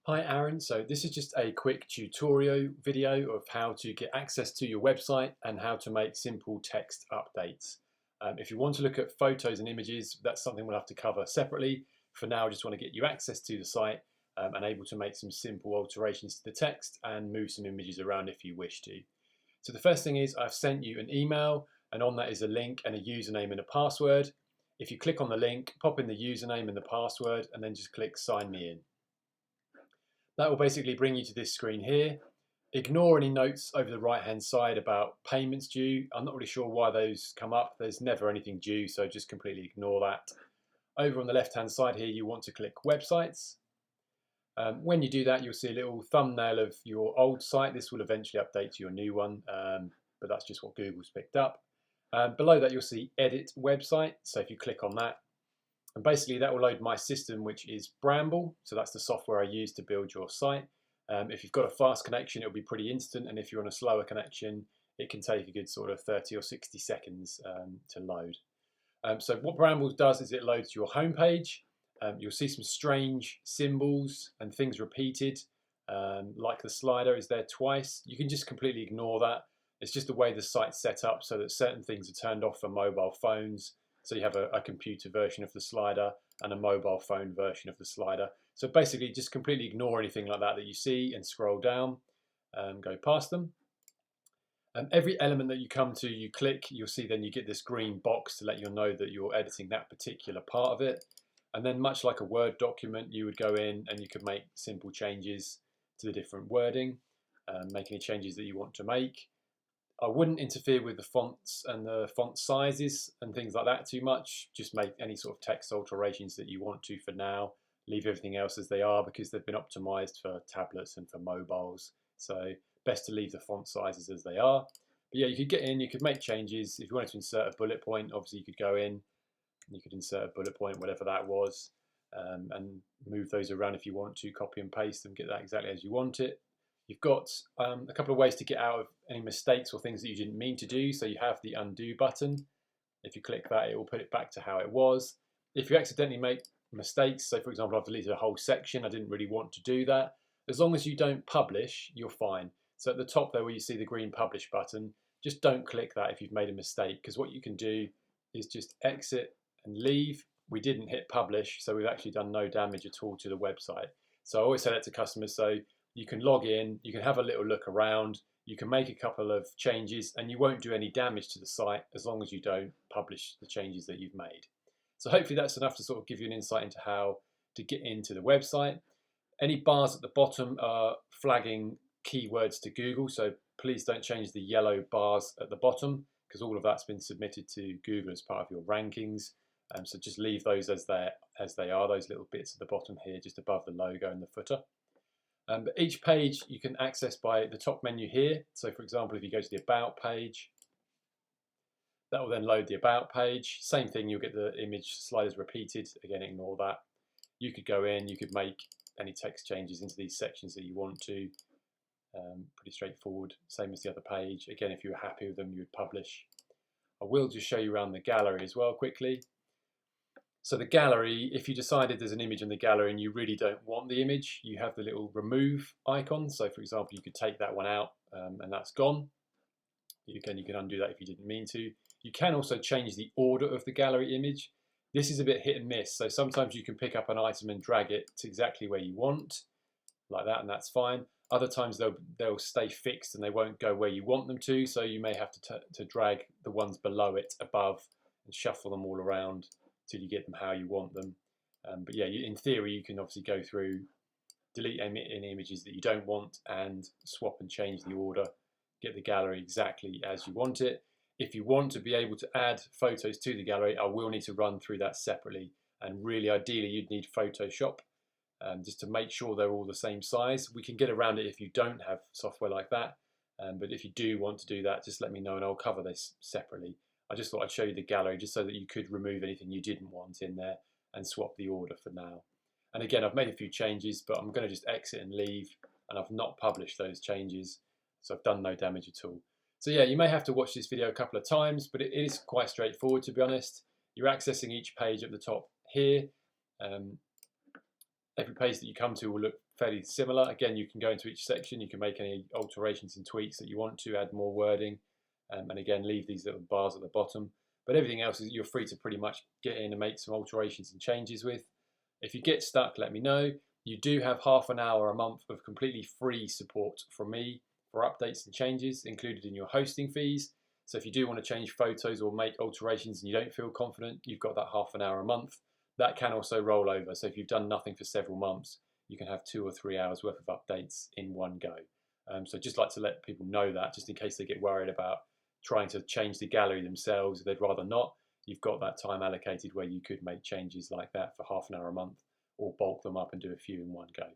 Hi Aaron, so this is just a quick tutorial video of how to get access to your website and how to make simple text updates. If you want to look at photos and images, that's something we'll have to cover separately. For now, I just want to get you access to the site and able to make some simple alterations to the text and move some images around if you wish to. So the first thing is I've sent you an email and on that is a link and a username and a password. If you click on the link, pop in the username and the password and then just click sign me in. That will basically bring you to this screen here. Ignore any notes over the right hand side about payments due. I'm not really sure why those come up. There's never anything due, so just completely ignore that. Over on the left hand side here, you want to click websites. When you do that, you'll see a little thumbnail of your old site. This will eventually update to your new one, but that's just what Google's picked up. Below that, you'll see edit website. So if you click on that, and basically that will load my system, which is Bramble. So that's the software I use to build your site. If you've got a fast connection, it'll be pretty instant. And if you're on a slower connection, it can take a good sort of 30 or 60 seconds to load. So what Bramble does is it loads your homepage. You'll see some strange symbols and things repeated, like the slider is there twice. You can just completely ignore that. It's just the way the site's set up so that certain things are turned off for mobile phones. So you have a computer version of the slider and a mobile phone version of the slider. So basically just completely ignore anything like that you see and scroll down and go past them. Every element that you come to, you click, you'll see then you get this green box to let you know that you're editing that particular part of it. And then much like a Word document, you would go in and you could make simple changes to the different wording, make any changes that you want to make. I wouldn't interfere with the fonts and the font sizes and things like that too much. Just make any sort of text alterations that you want to for now. Leave everything else as they are because they've been optimized for tablets and for mobiles. So best to leave the font sizes as they are. But yeah, you could get in, you could make changes. If you wanted to insert a bullet point, obviously you could go in, you could insert a bullet point, whatever that was, and move those around if you want to, copy and paste them, get that exactly as you want it. You've got a couple of ways to get out of any mistakes or things that you didn't mean to do. So you have the undo button. If you click that, it will put it back to how it was. If you accidentally make mistakes, so for example, I've deleted a whole section, I didn't really want to do that. As long as you don't publish, you're fine. So at the top there where you see the green publish button, just don't click that if you've made a mistake, because what you can do is just exit and leave. We didn't hit publish, so we've actually done no damage at all to the website. So I always say that to customers, so you can log in, you can have a little look around, you can make a couple of changes and you won't do any damage to the site as long as you don't publish the changes that you've made. So hopefully that's enough to sort of give you an insight into how to get into the website. Any bars at the bottom are flagging keywords to Google, so please don't change the yellow bars at the bottom because all of that's been submitted to Google as part of your rankings. So just leave those as they are, those little bits at the bottom here just above the logo and the footer. But each page you can access by the top menu here. So for example, if you go to the About page, that will then load the About page. Same thing, you'll get the image sliders repeated. Again, ignore that. You could go in, you could make any text changes into these sections that you want to. Pretty straightforward, same as the other page. Again, if you were happy with them, you would publish. I will just show you around the gallery as well quickly. So the gallery, if you decided there's an image in the gallery and you really don't want the image, you have the little remove icon. So for example, you could take that one out and that's gone. You can undo that if you didn't mean to. You can also change the order of the gallery image. This is a bit hit and miss. So sometimes you can pick up an item and drag it to exactly where you want, like that, and that's fine. Other times they'll stay fixed and they won't go where you want them to. So you may have to drag the ones below it above and shuffle them all around till you get them how you want them. But yeah, in theory, you can obviously go through, delete any images that you don't want and swap and change the order, get the gallery exactly as you want it. If you want to be able to add photos to the gallery, I will need to run through that separately. And really, ideally, you'd need Photoshop just to make sure they're all the same size. We can get around it if you don't have software like that. But if you do want to do that, just let me know and I'll cover this separately. I just thought I'd show you the gallery just so that you could remove anything you didn't want in there and swap the order for now. And again, I've made a few changes, but I'm going to just exit and leave, and I've not published those changes, so I've done no damage at all. So yeah, you may have to watch this video a couple of times, but it is quite straightforward, to be honest. You're accessing each page at the top here. Every page that you come to will look fairly similar. Again, you can go into each section, you can make any alterations and tweaks that you want to, add more wording, and again, leave these little bars at the bottom. But everything else is you're free to pretty much get in and make some alterations and changes with. If you get stuck, let me know. You do have half an hour a month of completely free support from me for updates and changes included in your hosting fees. So if you do want to change photos or make alterations and you don't feel confident, you've got that half an hour a month. That can also roll over. So if you've done nothing for several months, you can have 2 or 3 hours worth of updates in one go. So just like to let people know that, just in case they get worried about trying to change the gallery themselves, they'd rather not. You've got that time allocated where you could make changes like that for half an hour a month, or bulk them up and do a few in one go.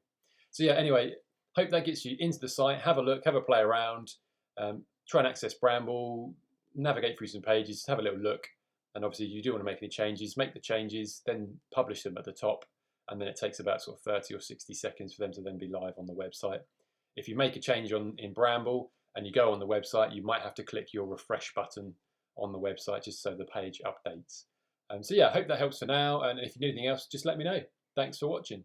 So yeah, anyway, hope that gets you into the site. Have a look, have a play around, try and access Bramble, navigate through some pages, have a little look. And obviously, if you do want to make any changes, make the changes, then publish them at the top. And then it takes about sort of 30 or 60 seconds for them to then be live on the website. If you make a change in Bramble and you go on the website, you might have to click your refresh button on the website just so the page updates. So yeah, I hope that helps for now. And if you need anything else, just let me know. Thanks for watching.